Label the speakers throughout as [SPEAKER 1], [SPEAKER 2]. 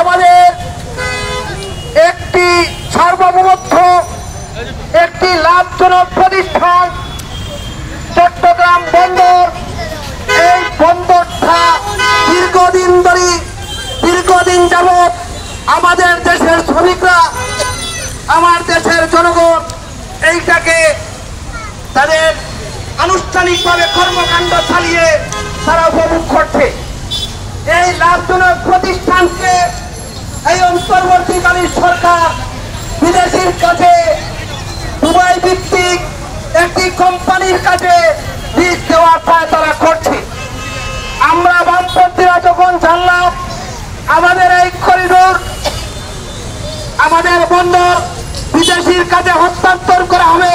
[SPEAKER 1] আমাদের একটি সার্বভৌমত্ব, একটি লাভজনক প্রতিষ্ঠান চট্টগ্রাম বন্দর। এই বন্দরটা দীর্ঘদিন যাবৎ আমাদের দেশের শ্রমিকরা, আমার দেশের জনগণ এইটাকে তাদের আনুষ্ঠানিকভাবে কর্মকাণ্ড চালিয়ে তারা উপভোগ করছে। এই লাভজনক প্রতিষ্ঠানকে এই অন্তর্বর্তীকালীন সরকার বিদেশির কাছে, দুবাই ভিত্তিক একটি কোম্পানির কাছে লিজ দেওয়ার তারা করছে। আমরা বামপন্থীরা যখন জানলাম আমাদের এই করিডোর, আমাদের বন্দর বিদেশির কাছে হস্তান্তর করা হবে,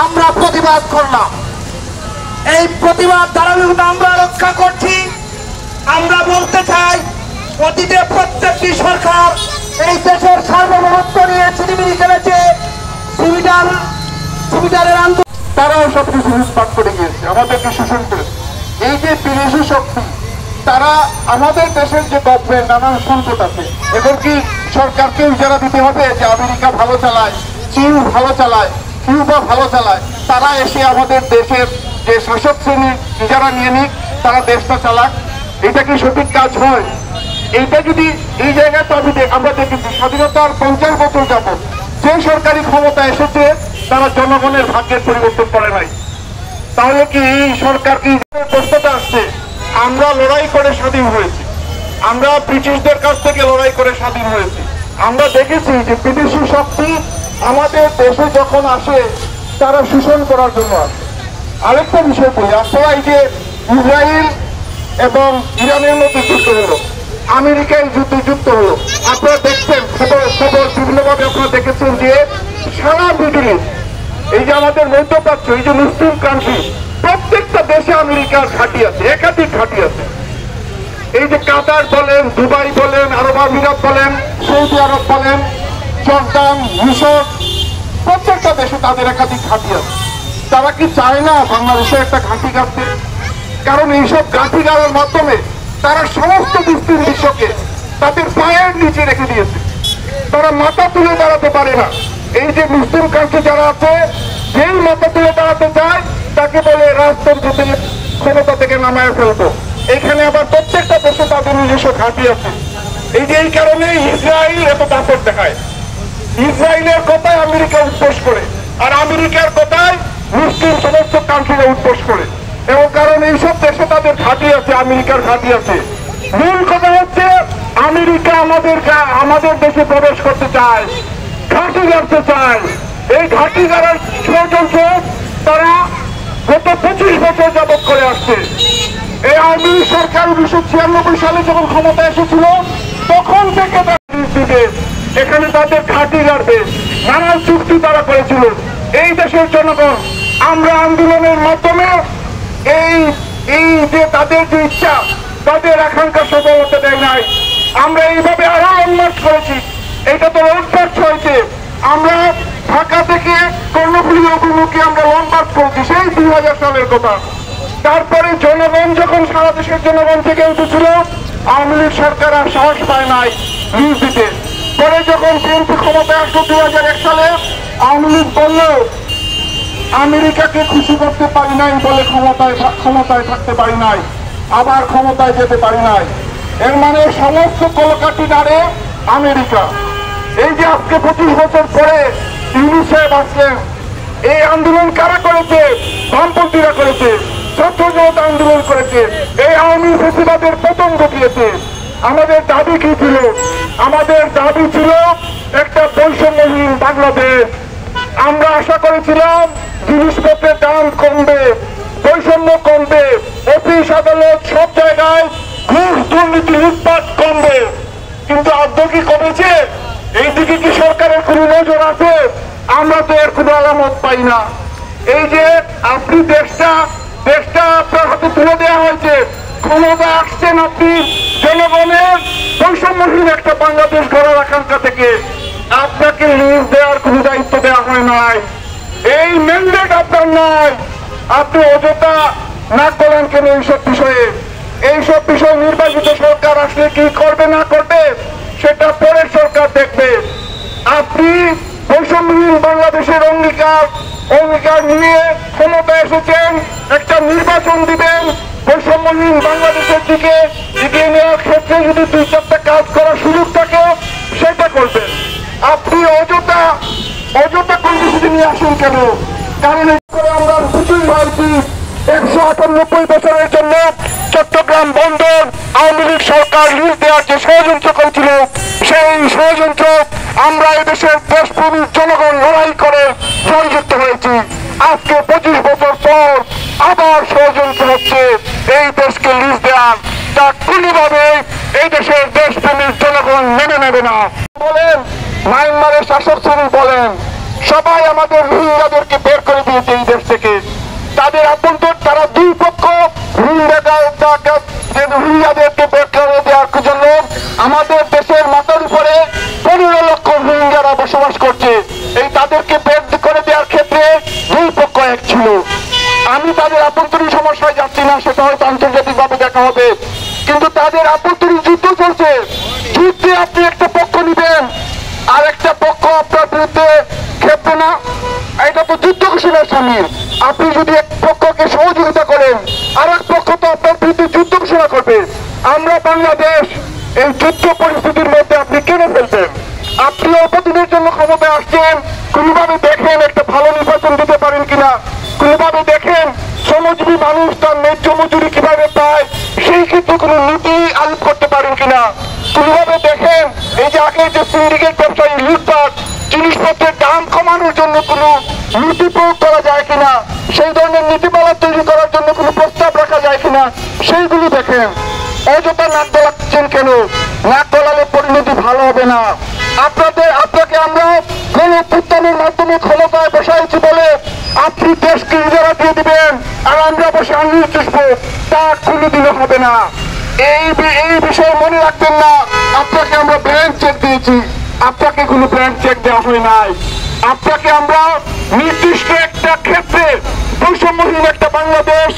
[SPEAKER 1] আমরা প্রতিবাদ করলাম। এই প্রতিবাদ ধারাবাহিকতা আমরা রক্ষা করছি। আমরা বলতে চাই, অতীতে প্রত্যেকটি সরকার এই দেশের সার্বভৌমত্ব নিয়ে ছিনিমিনি খেলেছে। সুবিধারের আন্দোলন
[SPEAKER 2] তারাও সবকিছু লুটপাট করে গিয়েছে, আমাদেরকে শোষণ করেছে। এই যে বিদেশি শক্তি, তারা আমাদের দেশের যে গভর্নমেন্ট, নানান সংকট আছে, এখন কি সরকারকে ইজারা দিতে হবে যে আমেরিকা ভালো চালায়, চীন ভালো চালায়, কিউবা ভালো চালায়, তারা এসে আমাদের দেশের যে শাসক শ্রেণী ইজারা নিয়ে নিক, তারা দেশটা চালাক? এটা কি সঠিক কাজ হয়? এইটা যদি এই জায়গায় তো আমরা দেখেছি স্বাধীনতার 50 বছর যাবত যে সরকারি ক্ষমতা এসেছে তারা জনগণের ভাগ্যের পরিবর্তন করে নাই। তাহলে কি এই সরকার কি প্রশ্নটা আসছে? আমরা লড়াই করে স্বাধীন হয়েছি, আমরা ব্রিটিশদের কাছ থেকে লড়াই করে স্বাধীন হয়েছি। আমরা দেখেছি যে বিদেশি শক্তি আমাদের দেশে যখন আসে তারা শোষণ করার জন্য আসে। আরেকটা বিষয় বলি, আপনারা এই যে ইসরায়েল এবং ইরানের মধ্যে যুদ্ধ হলো, আমেরিকায় যুক্ত হলো, আপনারা দেখছেন খবর বিভিন্নভাবে আপনারা দেখেছেন যে সারা মিডল ইস্ট, এই যে আমাদের মধ্যপ্রাচ্য, এই যে মুসলিম কান্ট্রি, প্রত্যেকটা দেশে আমেরিকার ঘাঁটি আছে, একাধিক ঘাঁটি আছে। এই যে কাতার বলেন, দুবাই বলেন, আরব আমিরাত বলেন, সৌদি আরব বলেন, জর্দান, মিশর, প্রত্যেকটা দেশে তাদের একাধিক ঘাঁটি আছে। তারা কি চায় না বাংলাদেশে একটা ঘাঁটি গাড়তে? কারণ এইসব ঘাঁটি গাড়ার মাধ্যমে তারা সমস্ত মুসলিম বিশ্বকে তাদের পায়ের নিচে রেখে দিয়েছে। তারা মাথা তুলে দাঁড়াতে পারে না। এই যে মুসলিম কান্ট্রি যারা আছে, যেই মাথা তুলে দাঁড়াতে চায় তাকে বলে রাজতন্ত্র থেকে, ক্ষমতা থেকে নামায় ফেলবো। এইখানে আবার প্রত্যেকটা দেশে তাদের নিজস্ব ঘাঁটি আছে। এই যে এই কারণে ইসরায়েল এত দাপট দেখায়। ইসরায়েলের কথায় আমেরিকা উৎপোষ করে, আর আমেরিকার কথায় মুসলিম সমস্ত কান্ট্রিরা উৎপোষ করে। এবং কারণ এইসব দেশে তাদের ঘাঁটি আছে, আমেরিকার ঘাঁটি আছে। মূল কথা হচ্ছে আমেরিকা আমাদের দেশে প্রবেশ করতে চায়, ঘাঁটি গাড়তে চায়। এই ঘাঁটি গাড়ার ষড়যন্ত্র তারা গত 25 বছর যাবৎ করে আসছে। এই আওয়ামী লীগ সরকার 1996 সালে যখন ক্ষমতা এসেছিল তখন থেকে এখানে তাদের ঘাঁটি গাড়বে, নানান চুক্তি তারা করেছিল। এই দেশের জনগণ আমরা আন্দোলনের মাধ্যমে এই যে তাদের যে ইচ্ছা, তাদের আকাঙ্ক্ষা সফল হতে দেয় নাই। আমরা এইভাবে আরো লং মার্চ করেছি। এটা তো লং মার্চ হয়েছে, আমরা ঢাকা থেকে কর্ণফুলী অভিমুখে আমরা লং মার্চ করেছি সেই 2000 সালের কথা। তারপরে জনগণ যখন সারা দেশের জনগণ থেকে উঠেছিল, আওয়ামী লীগ সরকার আর সাহস পায় নাই লিজ দিতে। পরে যখন বিএনপি ক্ষমতায় আসলো 2001 সালে, আওয়ামী লীগ বলল আমেরিকাকে খুশি করতে পারি নাই বলে ক্ষমতায় থাকতে পারি নাই, আবার ক্ষমতায় যেতে পারি নাই। এর মানে সমস্ত কলকাঠি নাড়ে আমেরিকা। এই যে আজকে 25 বছর পরে ইউনূস সাহেব আসলেন, এই আন্দোলন কারা করেছে? বামপন্থীরা করেছে, ছাত্র জনতা আন্দোলন করেছে, এই আওয়ামী ফ্যাসিবাদের পতন ঘটিয়েছে। আমাদের দাবি কি ছিল? আমাদের দাবি ছিল একটা বৈষম্যহীন বাংলাদেশ। আমরা আশা করেছিলাম জিনিসপত্রের দাম কমবে, বৈষম্য কমবে, অফিস আদালত সব জায়গায় ঘুষ দুর্নীতি লুটপাট কমবে। কিন্তু আদৌ কি কমেছে? এইদিকে কি সরকারের কোন নজর আছে? আমরা তো এর কোন আলামত পাই না। এই যে আপনি দেশটা আপনার হাতে তুলে দেওয়া হয়েছে, ক্ষমতা আসছেন আপনি জনগণের বৈষম্যহীন একটা বাংলাদেশ গড়ার আকাঙ্ক্ষা থেকে, আপনাকে লিজ দেওয়ার কোন দায়িত্ব দেওয়া হয় নাই। এই ম্যান্ডেট আপনার নয়। আপনি অযথা নাক গলান কেন এইসব বিষয়ে? এইসব বিষয় নির্বাচিত সরকার আসলে কি করবে না করবে সেটা পরের সরকার দেখবে। আপনি বৈষম্যহীন বাংলাদেশের অঙ্গীকার নিয়ে ক্ষমতা এসেছেন, একটা নির্বাচন দিবেন, বৈষম্যহীন বাংলাদেশের দিকে এগিয়ে নেওয়ার ক্ষেত্রে যদি 2-4টা কাজ করার সুযোগ থাকে সেটা করবেন। আপনি অযথা কর্মসূচি নিয়ে আসেন কেন? কারণ আমরা কিছুই ভাবছি 198 বছরের জন্য চট্টগ্রাম বন্দর আওয়ামী লীগ সরকার লিজ দেওয়ার যে ষড়যন্ত্র করেছিল, সেই ষড়যন্ত্র আমরা এদেশের দেশপ্রেমিক জনগণ লড়াই করে জয়যুক্ত হয়েছি। আজকে 25 বছর পর আবার ষড়যন্ত্র হচ্ছে এই দেশকে লিজ দেওয়ার, তা কোনোভাবে এই দেশের দেশপ্রেমিক জনগণ মেনে নেবে না। বলেন মায়ানমারের শাসক শ্রেণী বলেন, সবাই আমাদের রোহিঙ্গাদেরকে বের করে দিয়েছে এই দেশ থেকে। তাদের আভ্যন্তর তারা দুই পক্ষ রোহিঙ্গাদেরকে বের করে দেওয়ার জন্য আমাদের দেশের মাথার উপরে 15 লক্ষ রোহিঙ্গারা বসবাস করছে। এই তাদেরকে বের করে দেওয়ার ক্ষেত্রে দুই পক্ষ এক ছিল। আমি তাদের আভ্যন্তরীণ সমস্যায় যাচ্ছি না, সেটা হয়তো আন্তর্জাতিকভাবে দেখা হবে, কিন্তু তাদের আভ্যন্তরীণ যুদ্ধ চলছে। যুদ্ধে আপনি একটা পক্ষ নিবেন আর একটা পক্ষ আপনার বিরুদ্ধে খেপবে না, এটা তো যুদ্ধ ঘোষণার সামিল। আপনি যদি এক পক্ষকে সহযোগিতা করেন আর এক পক্ষ তো আপনার বিরুদ্ধে যুদ্ধ ঘোষণা করবে। আমরা বাংলাদেশ এই যুদ্ধ পরিস্থিতির মধ্যে আপনি কেনে ফেলবেন? আপনি অল্প দিনের জন্য ক্ষমতায় আসছেন, কোনোভাবে দেখেন একটা ভালো নির্বাচন দিতে পারেন কিনা, কোনোভাবে দেখেন শ্রমজীবী মানুষ তার ন্যায্য মজুরি কিভাবে পায় সেই ক্ষেত্রে কোনো নীতি আরোপ করতে পারেন কিনা, কোনোভাবে দেখেন এই যে আগে যে সিন্ডিকেট ব্যবসায়ী লুটপাট জিনিসপত্রের দাম কমানোর জন্য কোনো নীতি প্রয়োগ করা যায় কিনা, সেই ধরনের নীতিমালা তৈরি করার জন্য কোনো প্রস্তাব রাখা যায় কিনা, সেইগুলি দেখেন। অযথা নাক গলাচ্ছেন কেন? নাক গলালে পরিণতি ভালো হবে না। আপনাকে আমরা গণঅভ্যুত্থানের মাধ্যমে ক্ষমতায় বসাইছি বলে আপনি দেশকে ইজারা দিয়ে দিবেন আর আমরা বসে আঙুল চুষবো, তা কোনোদিনও হবে না। এই বিষয়ে মনে রাখবেন না, আপনাকে আমরা ব্ল্যাঙ্ক চেক দিয়েছি, আপনাকে কোনো ব্ল্যাঙ্ক চেক দেওয়া হয় নাই। আপনাকে আমরা নির্দিষ্ট একটা ক্ষেত্রে বৈষম্যহীন একটা বাংলাদেশ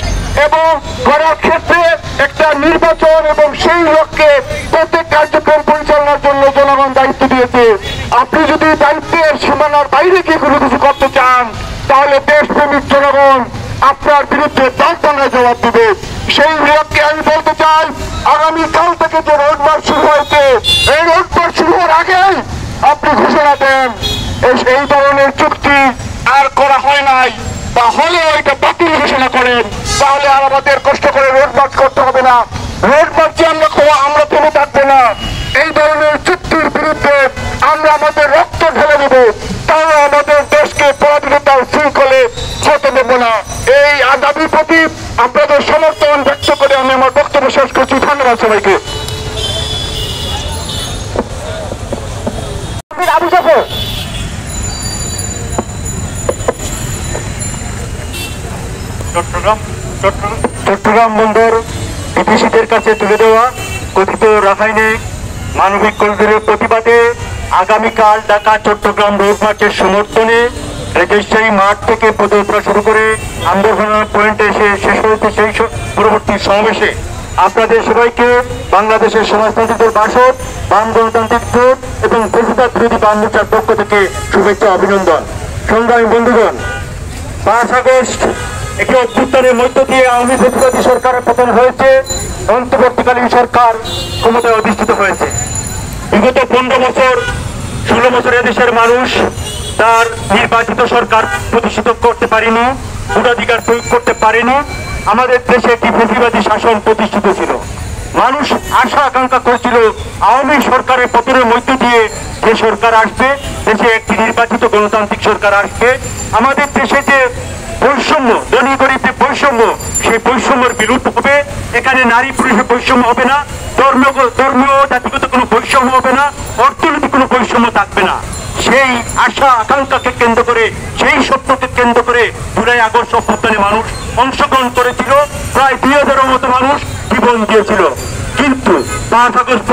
[SPEAKER 2] এবং গড়ার ক্ষেত্রে একটা নির্বাচন এবং সেই লক্ষ্যে প্রত্যেক কার্যক্রম পরিচালনার জন্য জনগণ দায়িত্ব দিয়েছে। আপনি যদি দায়িত্বের সীমানার বাইরে গিয়ে কোনো কিছু করতে চান তাহলে দেশপ্রেমিক জনগণ আপনার বিরুদ্ধে দাঁত ভাঙায় জবাব দেবে। সেই লক্ষ্যে আমি বলতে চাই, আগামীকাল থেকে যে রোড মার্চ শুরু হয়েছে, এই রোড মার্চ শুরু হওয়ার আগেই আপনি ঘোষণা দেন এই ধরনের চুক্তি আর করা হয় নাই, বা হলেও এটা বাতিল ঘোষণা করেন, তাহলে আর আমাদের কষ্ট করে রোড মার্চ করতে হবে না। রোড মার্চে আমরা থেমে থাকবো না। এই ধরনের চুক্তির বিরুদ্ধে আমরা আমাদের রক্ত ঢেলে দেব, তাহলে আমাদের দেশকে পরাধীনতার শৃঙ্খলে হতে দেব না। এই দাবির প্রতি আপনাদের সমর্থন ব্যক্ত করে আমি আমার বক্তব্য শেষ করছি। ধন্যবাদ সবাইকে।
[SPEAKER 3] চট্টগ্রাম বন্দর বিদেশিদের কাছে তুলে দেওয়া কথিত রাসায়নিক মানবিক করিডোরের প্রতিবাদে আগামীকাল ঢাকা চট্টগ্রাম রোড মার্চের সমর্থনে রেজিস্ট্রি মাঠ থেকে পদযাত্রা শুরু করে আন্দোলনের পয়েন্টে এসে শেষ হয়েছে সেই পরবর্তী সমাবেশে আপনাদের সবাইকে বাংলাদেশের সমাজতান্ত্রিক বাসদ, বাম গণতান্ত্রিক জোট এবং ফেসিবাদ বিরোধী বাম মোর্চার পক্ষ থেকে শুভেচ্ছা অভিনন্দন। সংগ্রামী বন্ধুগণ, 5 আগস্ট একটি অভ্যুত্থানের মধ্য দিয়ে আওয়ামী ফেসিবাদী সরকারের পতন হয়েছে, অন্তর্বর্তীকালীন সরকার ক্ষমতায় অধিষ্ঠিত হয়েছে। বিগত 15 বছর 16 বছর এদেশের মানুষ তার নির্বাচিত সরকার প্রতিষ্ঠিত করতে পারেনি, ভোটাধিকার প্রয়োগ করতে পারেনি। আমাদের দেশে একটি ফেসিবাদী শাসন প্রতিষ্ঠিত ছিল। মানুষ আশা আকাঙ্ক্ষা করেছিল আওয়ামী সরকারের পতনের মধ্য দিয়ে যে সরকার আসবে, দেশে একটি নির্বাচিত গণতান্ত্রিক সরকার আসবে। আমাদের দেশে যে বৈষম্য, ধনী গরিবের বৈষম্য, সেই বৈষম্যের বিলুপ্ত হবে। এখানে নারী পুরুষের বৈষম্য হবে না, ধর্মীয় জাতিগত কোনো বৈষম্য হবে না, অর্থনৈতিক কোনো বৈষম্য থাকবে না। সেই আশা আকাঙ্ক্ষাকে কেন্দ্র করে, সেই স্বপ্নকে কেন্দ্র করে জুলাই আগস্ট অভ্যুত্থানে মানুষ অংশগ্রহণ করেছিল। প্রায় 2000-এর মতো মানুষ জীবন দিয়েছিল। কিন্তু 5 আগস্ট